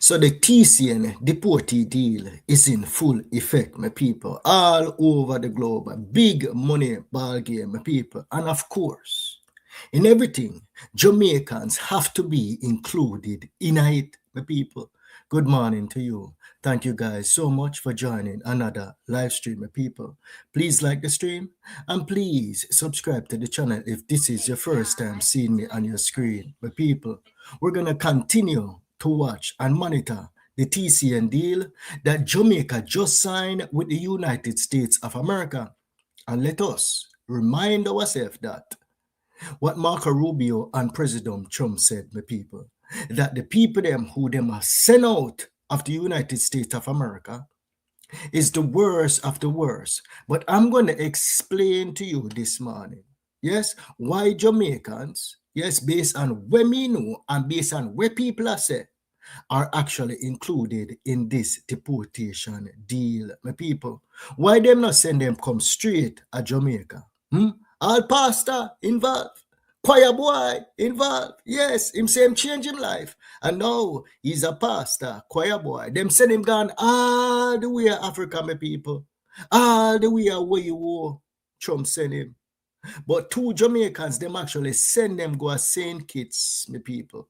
So the TCN deportee deal is in full effect, my people, all over the globe. A big money ball game, my people. And of course, in everything, Jamaicans have to be included in it, my people. Good morning to you. Thank you guys so much for joining another live stream, my people. Please like the stream and please subscribe to the channel if this is your first time seeing me on your screen, my people. We're going to continue to watch and monitor the TCN deal that Jamaica just signed with the United States of America. And let us remind ourselves that what Marco Rubio and President Trump said, my people, that the people them who them are sent out of the United States of America is the worst of the worst. But I'm going to explain to you this morning, yes, why Jamaicans, yes, based on where we know and based on where people are said, are actually included in this deportation deal, my people. Why them not send them come straight at Jamaica? All pastor involved. Choir boy involved. Yes, him say him change him life. And now he's a pastor, choir boy. Them send him gone all the way to Africa, my people. All the way where you were. Trump send him. But two Jamaicans, them actually send them go as St. Kitts, my people.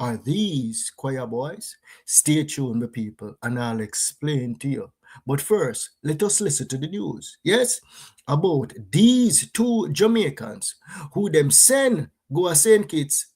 Are these choir boys? Stay tuned, my people, and I'll explain to you. But first, let us listen to the news, yes, about these two Jamaicans who them send go to St. Kitts.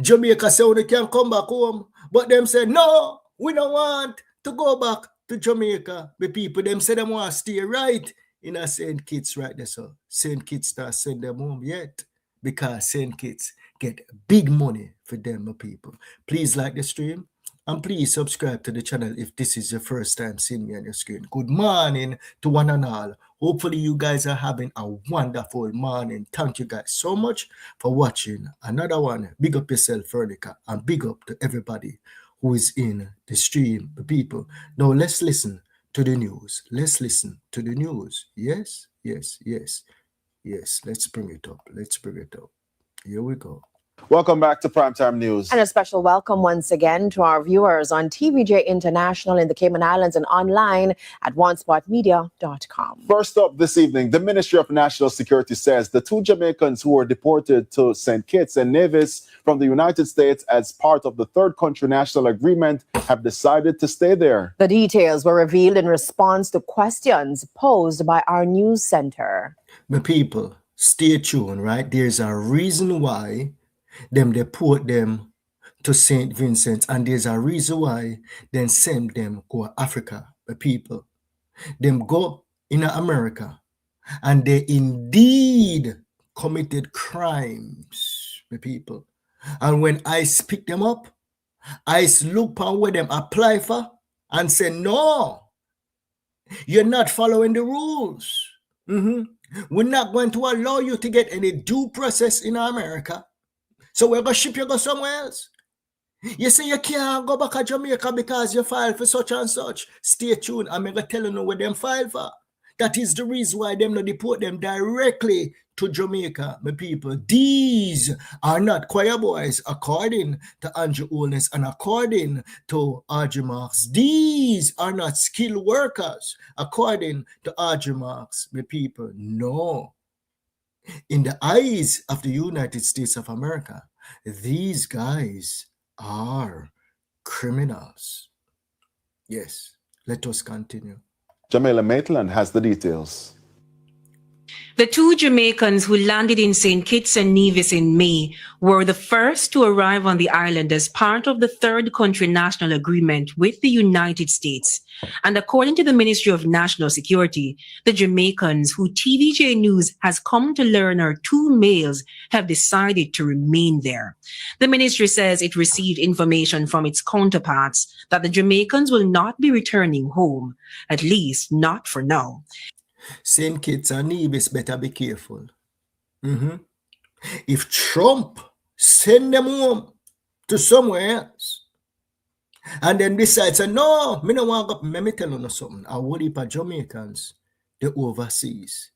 Jamaica say they can come back home, but them say, no, we don't want to go back to Jamaica. The people, them say them want to stay right in a St. Kitts right there, so St. Kitts start send them home yet, because St. Kitts get big money for them, my people. Please like the stream and please subscribe to the channel if this is your first time seeing me on your screen. Good morning to one and all. Hopefully you guys are having a wonderful morning. Thank you guys so much for watching another one. Big up yourself, Vernica, and big up to everybody who is in the stream, the people. Now let's listen to the news. Let's listen to the news. Yes, yes, yes, yes. Let's bring it up. Let's bring it up. Here we go. Welcome back to Primetime News. And a special welcome once again to our viewers on TVJ International in the Cayman Islands and online at onespotmedia.com. First up this evening, the Ministry of National Security says the two Jamaicans who were deported to St. Kitts and Nevis from the United States as part of the third country national agreement have decided to stay there. The details were revealed in response to questions posed by our news center. My people, stay tuned, right? There's a reason why them deport them to St. Vincent, and there's a reason why then send them go to Africa, the people. Them go in America, and they indeed committed crimes, the people. And when ICE pick them up, ICE look on where them apply for and say, no, you're not following the rules. We're not going to allow you to get any due process in America. So we're going to ship you go somewhere else. You say you can't go back to Jamaica because you filed for such and such. Stay tuned. I'm going to tell you what them filed for. That is the reason why them not deport them directly to Jamaica, my people. These are not choir boys, according to Andrew Holness and according to RG Marks. These are not skilled workers, according to RG Marks, my people. No. In the eyes of the United States of America, these guys are criminals. Yes, let us continue. Jamila Maitland has the details. The two Jamaicans who landed in St. Kitts and Nevis in May were the first to arrive on the island as part of the third country national agreement with the United States. And according to the Ministry of National Security, the Jamaicans who TVJ News has come to learn are two males have decided to remain there. The ministry says it received information from its counterparts that the Jamaicans will not be returning home, at least not for now. St. Kitts and Nevis better be careful. If Trump send them home to somewhere else and then decides, no, me no want to go, let me tell you something. I worry for Jamaicans, the overseas,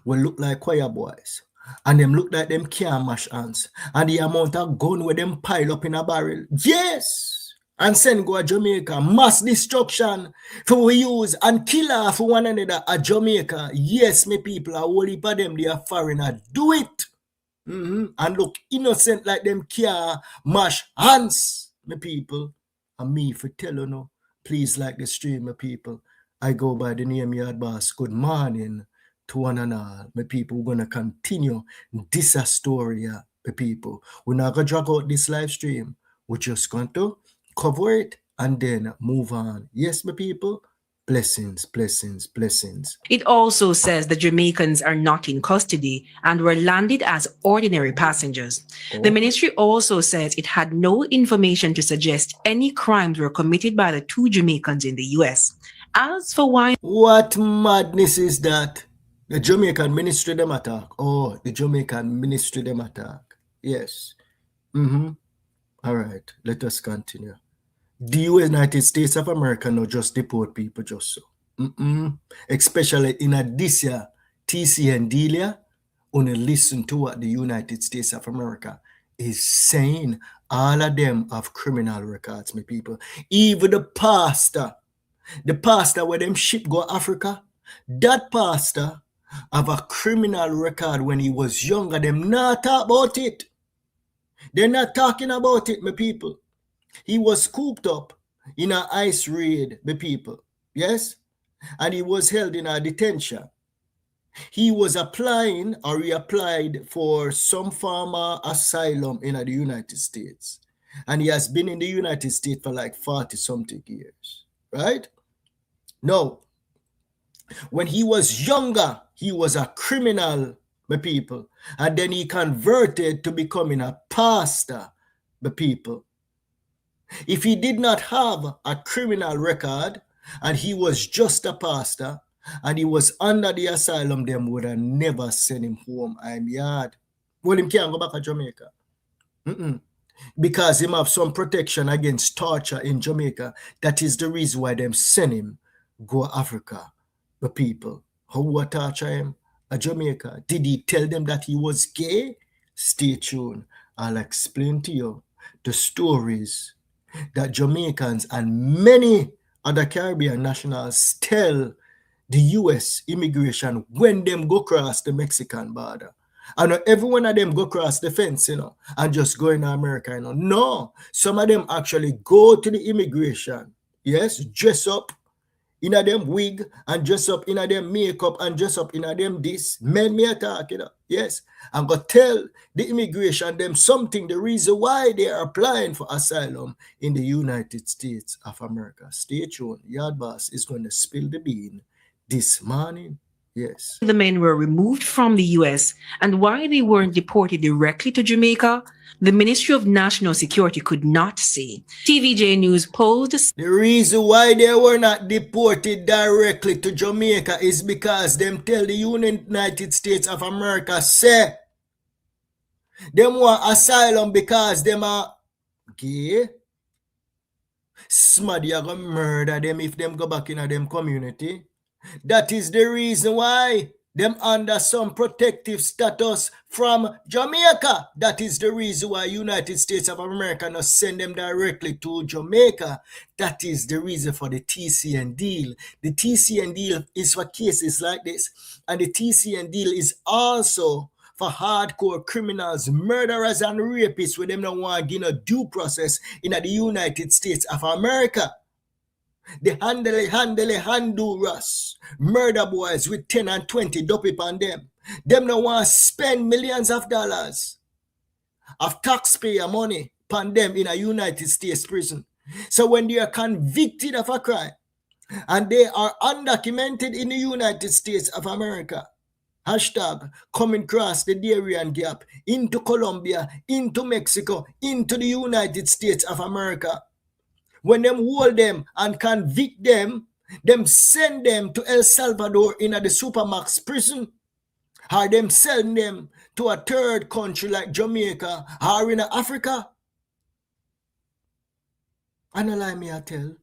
will look like choir boys. And them look like them can't mash hands. And the amount of gun where them pile up in a barrel. Yes, and send go to Jamaica. Mass destruction for we use and kill off one another at Jamaica. Yes, me people, I will heap of them, they are foreigner. Do it. And look innocent like them care mash hands, me people. And me for tell you no, please like the stream, my people. I go by the name Yard Boss. Good morning to one and all. My people, we're gonna continue this story, my people. We're not gonna drag out this live stream. We're just going to cover it and then move on. Yes, my people. Blessings, blessings, blessings. It also says the Jamaicans are not in custody and were landed as ordinary passengers. The ministry also says it had no information to suggest any crimes were committed by the two Jamaicans in the US. As for why... What madness is that? The Jamaican ministry them attack. Oh, the Jamaican ministry them attack. Yes. All right, let us continue. The United States of America not just deport people just so. Especially in this year, TCN deal, only listen to what the United States of America is saying. All of them have criminal records, my people. Even the pastor where them ship go Africa, that pastor have a criminal record when he was younger. Them not talk about it. They're not talking about it, my people. He was scooped up in an ICE raid, my people. Yes? And he was held in a detention. He was applying or he applied for some form of asylum in the United States. And he has been in the United States for like 40-something years. Right? No. When he was younger, he was a criminal, my people. And then he converted to becoming a pastor, my people. If he did not have a criminal record and he was just a pastor and he was under the asylum, them would have never sent him home. I'm yard. Well, him can't go back to Jamaica. Because him have some protection against torture in Jamaica. That is the reason why them send him go Africa. The people. How would torture him at Jamaica? Did he tell them that he was gay? Stay tuned. I'll explain to you the stories that Jamaicans and many other Caribbean nationals tell the U.S. immigration when them go across the Mexican border. And every one of them go across the fence, and just go in America, No, some of them actually go to the immigration, yes, dress up in a them wig and dress up in a them makeup and dress up in a them this. Men me attack, yes. And go tell the immigration them something, the reason why they are applying for asylum in the United States of America. Stay tuned. Yard Boss is going to spill the bean this morning. Yes. The men were removed from the US and why they weren't deported directly to Jamaica, the Ministry of National Security could not say. TVJ News posed the reason why they were not deported directly to Jamaica is because them tell the United States of America say them want asylum because them are gay. Somebody are gonna murder them if them go back in a them community. That is the reason why them under some protective status from Jamaica. That is the reason why United States of America not send them directly to Jamaica. That is the reason for the TCN deal. The TCN deal is for cases like this. And the TCN deal is also for hardcore criminals, murderers, and rapists where them don't want to give a due process in the United States of America. The handle-us, murder boys with 10 and 20 dopey on them. Them no want to spend millions of dollars of taxpayer money upon them in a United States prison. So when they are convicted of a crime and they are undocumented in the United States of America, hashtag coming across the Darien Gap into Colombia, into Mexico, into the United States of America, when them hold them and convict them send them to El Salvador in the Supermax prison, or them send them to a third country like Jamaica or in Africa. And allow me to tell,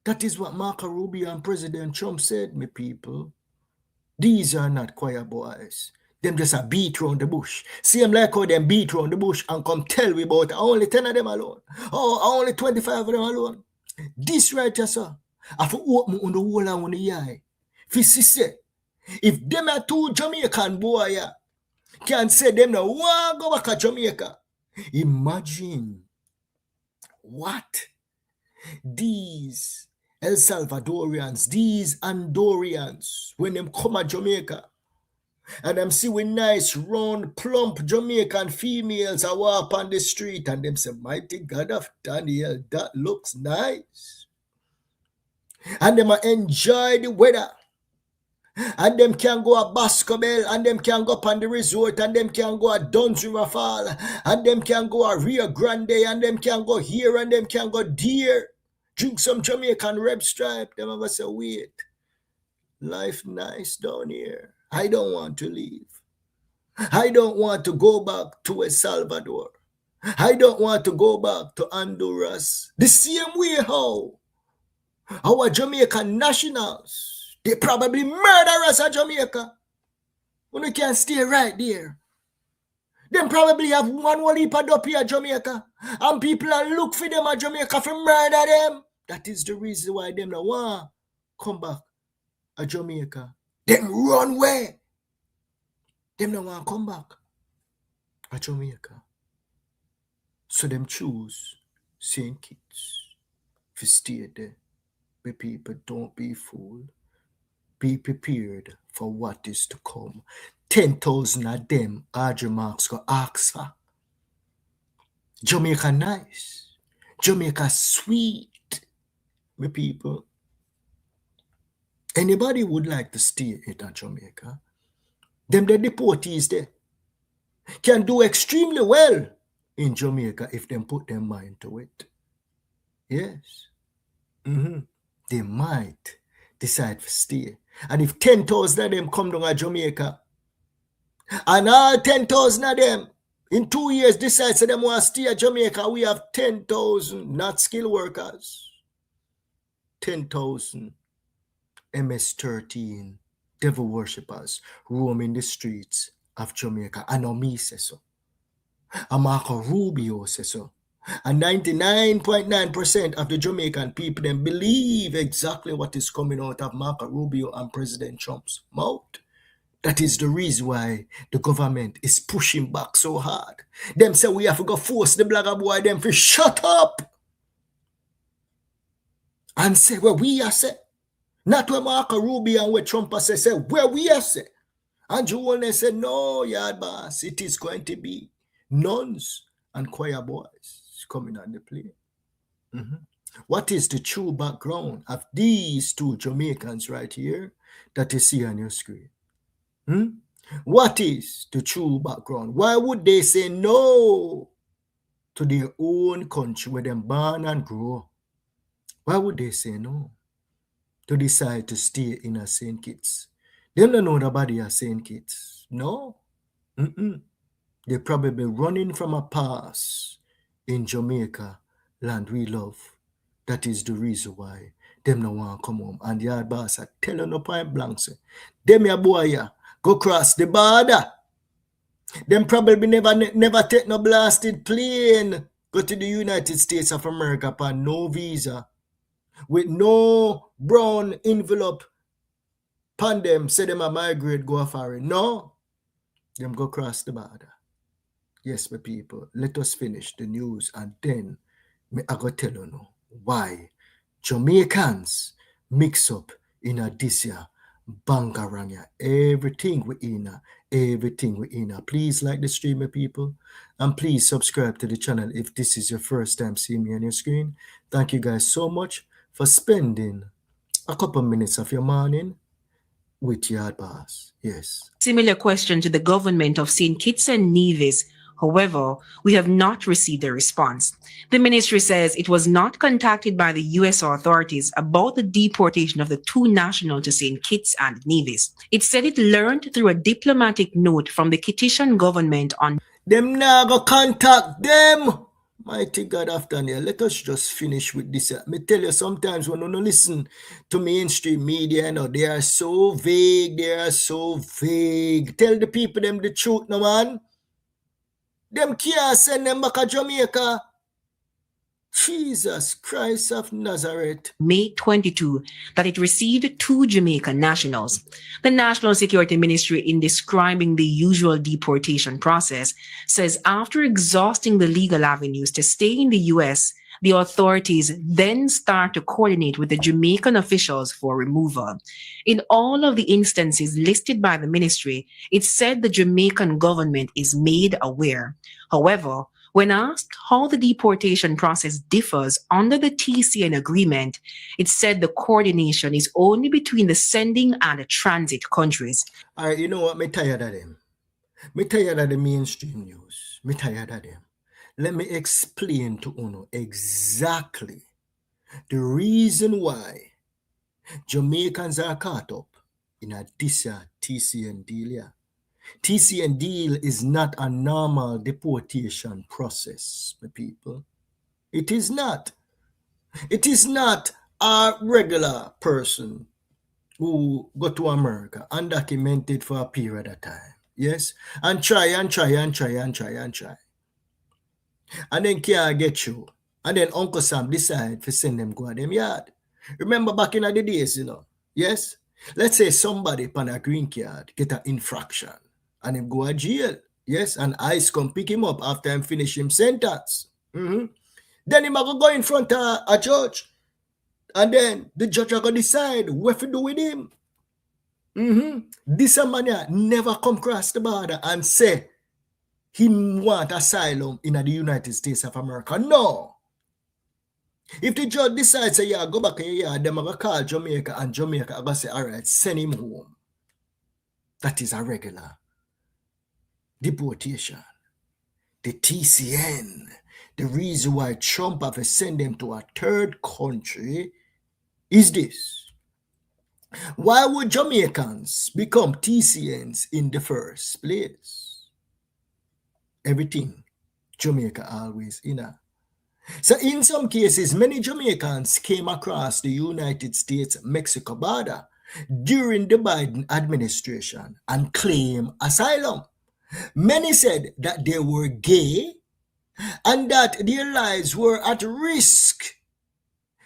that is what Marco Rubio and President Trump said, me people. These are not choir boys. Them just a beat round the bush. Same like how them beat round the bush and come tell we about only 10 of them alone. Oh, only 25 of them alone. This right here, sir. I for open on the whole on the eye. If say, if them are two Jamaican boy can say them now want go back to Jamaica. Imagine what these El Salvadorians, these Andorians, when them come to Jamaica, and them see with nice, round, plump Jamaican females I walk on the street, and them say, mighty God of Daniel, that looks nice. And them enjoy the weather. And them can go a Bascobel, and them can go up on the resort, and them can go a Duns River Fall, and them can go a Rio Grande, and them can go here, and them can go there. Drink some Jamaican Red Stripe. Them ever say, wait, life nice down here. I don't want to leave. I don't want to go back to El Salvador. I don't want to go back to Honduras. The same way how our Jamaican nationals, they probably murder us at Jamaica. When we can stay right there. Them probably have one whole heap of up here at Jamaica. And people are look for them at Jamaica for murder them. That is the reason why them don't want come back at Jamaica. Them run away. Them don't want to come back at Jamaica. So them choose St. Kitts to stay there. But people, don't be fooled. Be prepared for what is to come. 10,000 of them, Audrey Marks go ask for. Jamaica nice. Jamaica sweet. My people. Anybody would like to stay at Jamaica? Them the deportees there can do extremely well in Jamaica if them put their mind to it. Yes. They might decide to stay. And if 10,000 of them come down to Jamaica, and all 10,000 of them in 2 years decide that they want to stay at Jamaica, we have 10,000 not skilled workers. 10,000 MS-13 devil worshippers roaming the streets of Jamaica. I know me say so. And Marco Rubio says so. And 99.9% of the Jamaican people then believe exactly what is coming out of Marco Rubio and President Trump's mouth. That is the reason why the government is pushing back so hard. Them say we have to go force the blagger boy them to shut up and say where we are say. Not where Marco Rubio and where Trump say where we are say. And Joanne said, no, yard boss, it is going to be nuns and choir boys coming on the plane. What is the true background of these two Jamaicans right here that you see on your screen? What is the true background? Why would they say no to their own country where them born and grow? Why would they say no to decide to stay in a St. Kitts? They don't know nobody at St. Kitts. No. They're probably running from a past in Jamaica, land we love. That is the reason why them no want to come home. And the yard boss are telling no point blank say, them your boy here, go cross the border. Them probably never take no blasted plane, go to the United States of America upon no visa, with no brown envelope upon them, say them a migrate, go foreign. No, them go cross the border. Yes, my people, let us finish the news and then I go tell you now why Jamaicans mix up in a this year bangaranga. Everything we in. Please like the stream, my people, and please subscribe to the channel if this is your first time seeing me on your screen. Thank you guys so much for spending a couple minutes of your morning with Yard Boss. Yes. Similar question to the government of St. Kitts and Nevis. However, we have not received a response. The ministry says it was not contacted by the U.S. authorities about the deportation of the two nationals to St. Kitts and Nevis. It said it learned through a diplomatic note from the Kittitian government on them now go contact them. Mighty God, after here, let us just finish with this. Me tell you, sometimes when you don't listen to mainstream media, they are so vague. They are so vague. Tell the people them the truth, no man. Them can't send them back to Jamaica. Jesus Christ of Nazareth. May 22 that it received 2 Jamaican nationals. The National Security Ministry, in describing the usual deportation process, says after exhausting the legal avenues to stay in the U.S., the authorities then start to coordinate with the Jamaican officials for removal. In all of the instances listed by the ministry, it said the Jamaican government is made aware. However, when asked how the deportation process differs under the TCN agreement, it said the coordination is only between the sending and the transit countries. All right, you know what? Me tired of them. Me tired of the mainstream news. Me tired of them. Let me explain to Uno exactly the reason why Jamaicans are caught up in a TCN deal here. TCN deal is not a normal deportation process, my people. It is not. It is not a regular person who go to America undocumented for a period of time. Yes? And try. And then can't get you. And then Uncle Sam decide to send them go to them yard. Remember back in the days, yes? Let's say somebody upon a green card get an infraction and him go to jail. Yes? And ICE come pick him up after him finish him sentence. Then he might go in front of a judge. And then the judge are going to decide what to do with him. This man never come across the border and say he want asylum in the United States of America. No. If the judge decides, say, go back here, they're going to call Jamaica, and Jamaica are going to say, all right, send him home. That is a regular deportation. The TCN, the reason why Trump have sent them to a third country is this. Why would Jamaicans become TCNs in the first place? Everything Jamaica always in. So in some cases, many Jamaicans came across the United States-Mexico border during the Biden administration and claimed asylum. Many said that they were gay and that their lives were at risk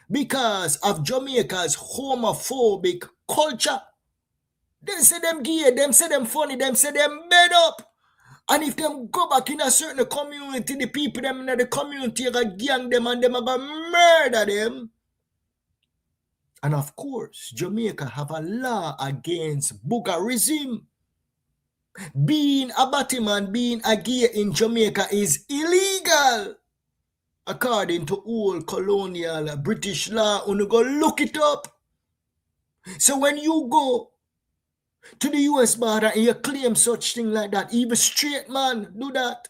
because of Jamaica's homophobic culture. Them say them gay, them say them funny, them say them made up. And if them go back in a certain community, the people them in the community are going to gang them and them are going to murder them. And of course, Jamaica have a law against boogerism. Being a Batman, being a gay in Jamaica is illegal. According to old colonial British law, you go look it up. So when you go to the US border and you claim such thing like that, even straight man do that.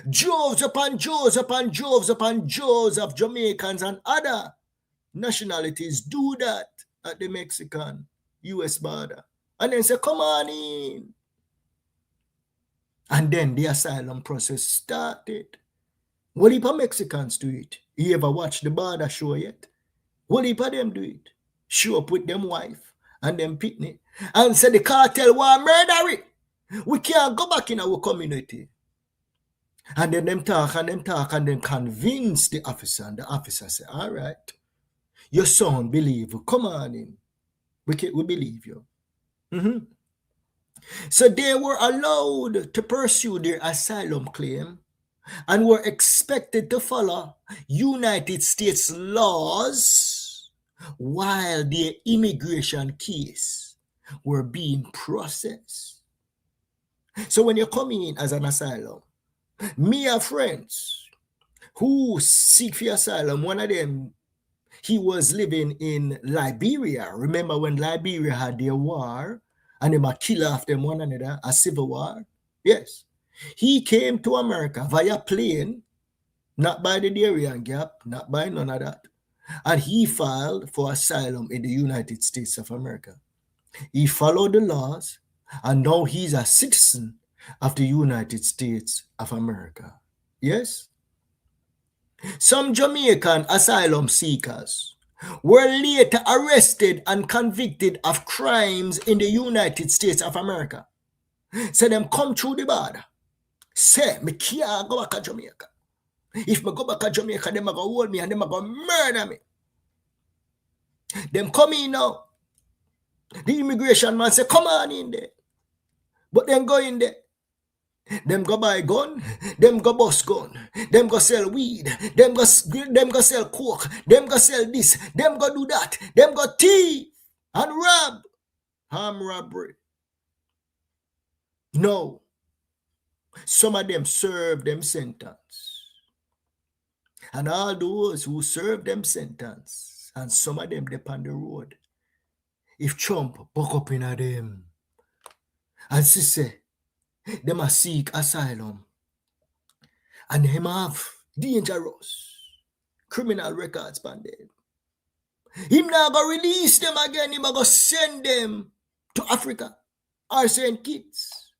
Droves upon droves upon droves upon droves of Jamaicans and other nationalities do that at the Mexican US border. And then say, come on in. And then the asylum process started. What if Mexicans do it? You ever watch the border show yet? What if them do it? Show up with them wife and them pitney and say the cartel want murder it. We can't go back in our community. And then them talk and then convince the officer, and the officer say, all right, your son believe you. Come on in. We believe you. So they were allowed to pursue their asylum claim and were expected to follow United States laws while their immigration case were being processed. So when you're coming in as an asylum, me and friends who seek for asylum, one of them, he was living in Liberia. Remember when Liberia had their war and they might kill off them one another, a civil war? Yes. He came to America via plane, not by the Darien Gap, not by none of that. And he filed for asylum in the United States of America. He followed the laws, and now he's a citizen of the United States of America. Yes? Some Jamaican asylum seekers were later arrested and convicted of crimes in the United States of America. So them come through the border. Say, me can't go back to Jamaica. If me go back to Jamaica, them are going to hold me and them are going to murder me. Them come in now. The immigration man say, come on in there. But then go in there. Them go buy gun, them go bust gun, them go sell weed, them go sell coke, them go sell this, them go do that, them go thief and rob. Armed robbery. No. Some of them serve them sentence. And all those who serve them sentence, and some of them dip on the road. If Trump buck up in a them, and she say, they must seek asylum, and him have dangerous criminal records on them. Him not go release them again, him go send them to Africa or St. Kitts.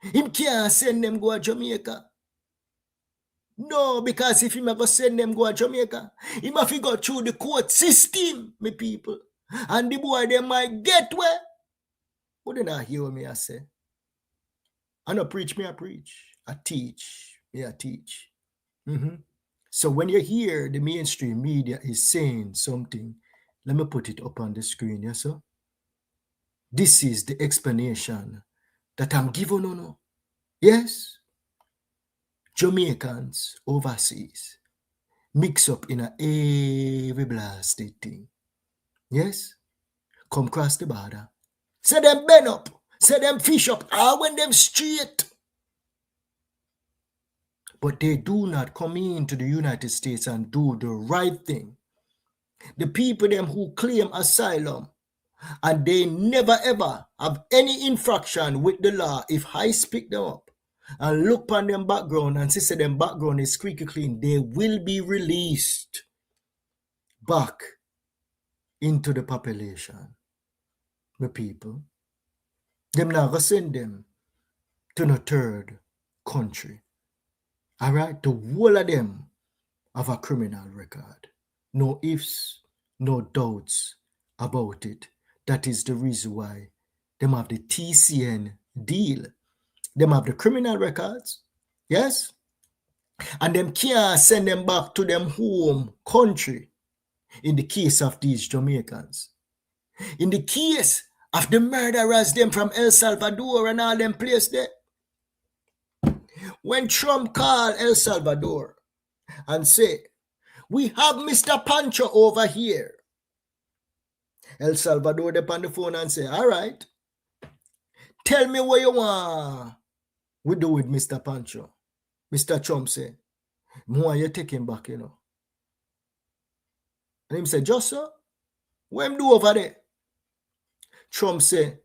Him can't send them go to Jamaica. No, because if him go send them go to Jamaica, he have to go through the court system, my people. And the boy, they might get where. But they not hear me I say. I don't preach, me I preach. I teach, me I teach. So when you hear the mainstream media is saying something, let me put it up on the screen, yes sir? This is the explanation that I'm giving on. Yes? Jamaicans overseas mix up in a every blasted thing. Yes? Come cross the border. Say them bend up. Say them fish up. When them straight. But they do not come into the United States and do the right thing. The people them who claim asylum and they never ever have any infraction with the law, if I pick them up and look on them background and see them background is squeaky clean, they will be released back into the population. The people. Them not gonna send them to the third country. All right? The whole of them have a criminal record. No ifs, no doubts about it. That is the reason why them have the TCN deal. Them have the criminal records. Yes? And them can't send them back to them home country in the case of these Jamaicans. In the case of the murderers them from El Salvador and all them places there. When Trump called El Salvador and say, we have Mr. Pancho over here. El Salvador up on the phone and say, all right, tell me what you want we do with Mr. Pancho. Mr. Trump say, why you take him back, you know? And him say, just so, what him do over there? Trump say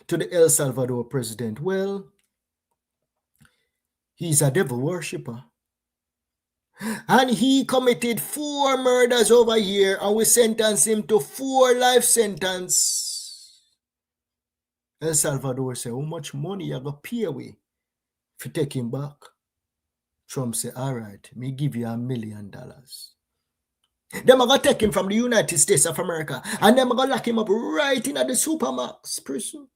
to the El Salvador president, well, he's a devil worshipper. And he committed 4 murders over here and we sentence him to 4 life sentence. El Salvador say, how much money you going to pay away if you take him back? Trump say, all right, me give you $1 million. Them are going to take him from the United States of America and them are going to lock him up right in at the Supermax prison.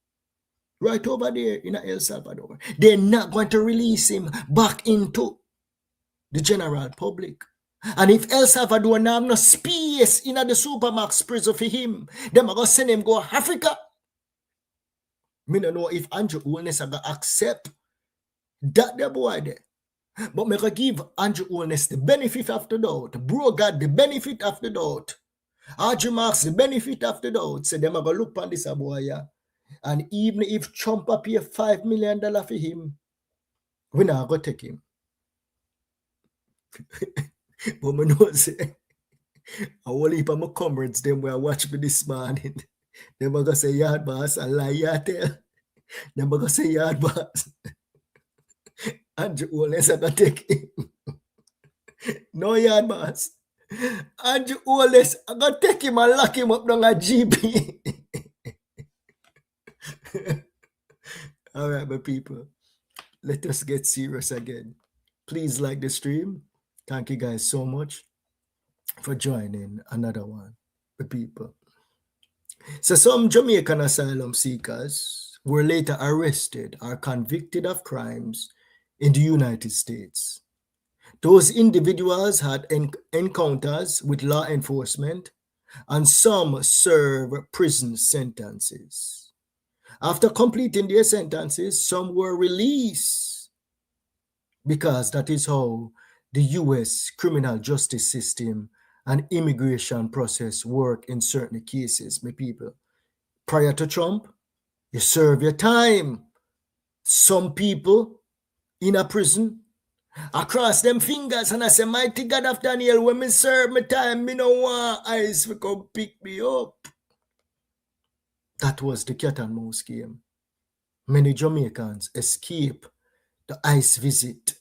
Right over there in El Salvador. They're not going to release him back into the general public. And if El Salvador now have no space in the Supermax prison for him, them are going to send him go to Africa. Me don't know if Andrew Holness are going to accept that the boy there. But me going to give Andrew Holness the benefit of the doubt. Bro God the benefit of the doubt. Andrew Marks the benefit of the doubt. So them are going to look on this boy, yeah. And even if Trump pay $5 million for him, we're not going to take him. But I know say, I will leave my comrades them where I watch me this morning. They are going to say, yard boss, I lie, you tell. They are going to say, yard boss. Andrew Holness are going to take him. No yard boss. Andrew Holness are going to take him and lock him up down a GP. All right, my people, let us get serious again. Please like the stream, Thank you guys so much for joining another one, the people. So some Jamaican asylum seekers were later arrested or convicted of crimes in the United States. Those individuals had encounters with law enforcement and some serve prison sentences. After completing their sentences, some were released because that is how the US criminal justice system and immigration process work in certain cases, my people. Prior to Trump, you serve your time. Some people in a prison, I cross them fingers and I say, mighty God of Daniel, when me serve my time, me no want ICE to come pick me up. That was the cat and mouse game. Many Jamaicans escape the ICE visit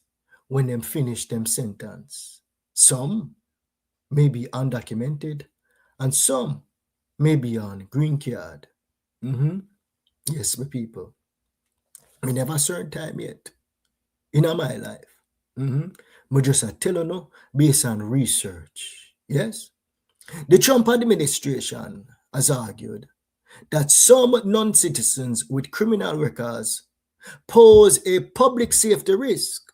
when them finish them sentence. Some may be undocumented and some may be on green card. Yes, my people. Me never served time yet in my life. I just tell you no, based on research. Yes? The Trump administration has argued that some non-citizens with criminal records pose a public safety risk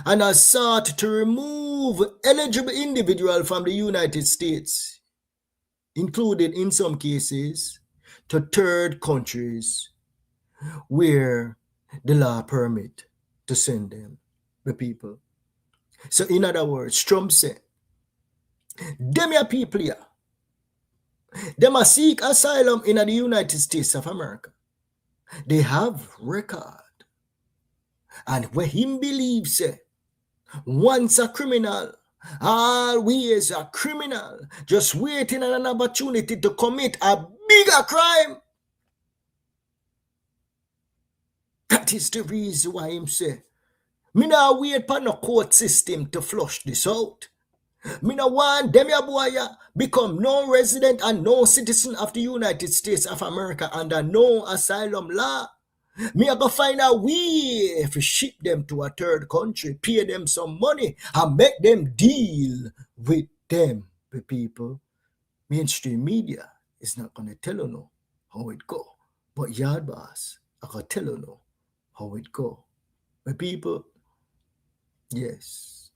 and has sought to remove eligible individuals from the United States, including in some cases to third countries where the law permit to send them, the people. So in other words, Trump said, them your people here, them a seek asylum in the United States of America. They have record. And where him believes, once a criminal, always a criminal, just waiting on an opportunity to commit a bigger crime. That is the reason why him say, me not wait for no court system to flush this out. Me no want them ya boy ya become no resident and no citizen of the United States of America under no asylum law. Me a go find a way if you ship them to a third country, pay them some money and make them deal with them, the people. Mainstream media is not gonna tell you no how it go. But Yard Boss, I can tell you no how it go. The people, yes.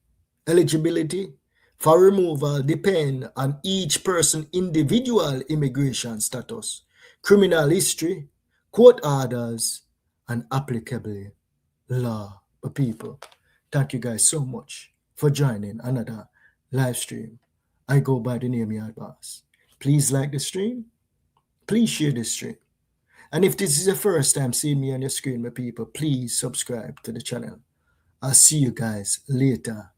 Eligibility for removal depend on each person individual immigration status, criminal history, court orders, and applicable law. People, thank you guys so much for joining another live stream. I go by the name Yard Boss. Please like the stream. Please share the stream. And if this is the first time seeing me on your screen, my people, please subscribe to the channel. I'll see you guys later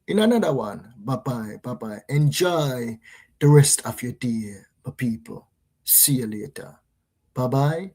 in another one. Bye-bye. Bye-bye. Enjoy the rest of your day, my people. See you later. Bye-bye.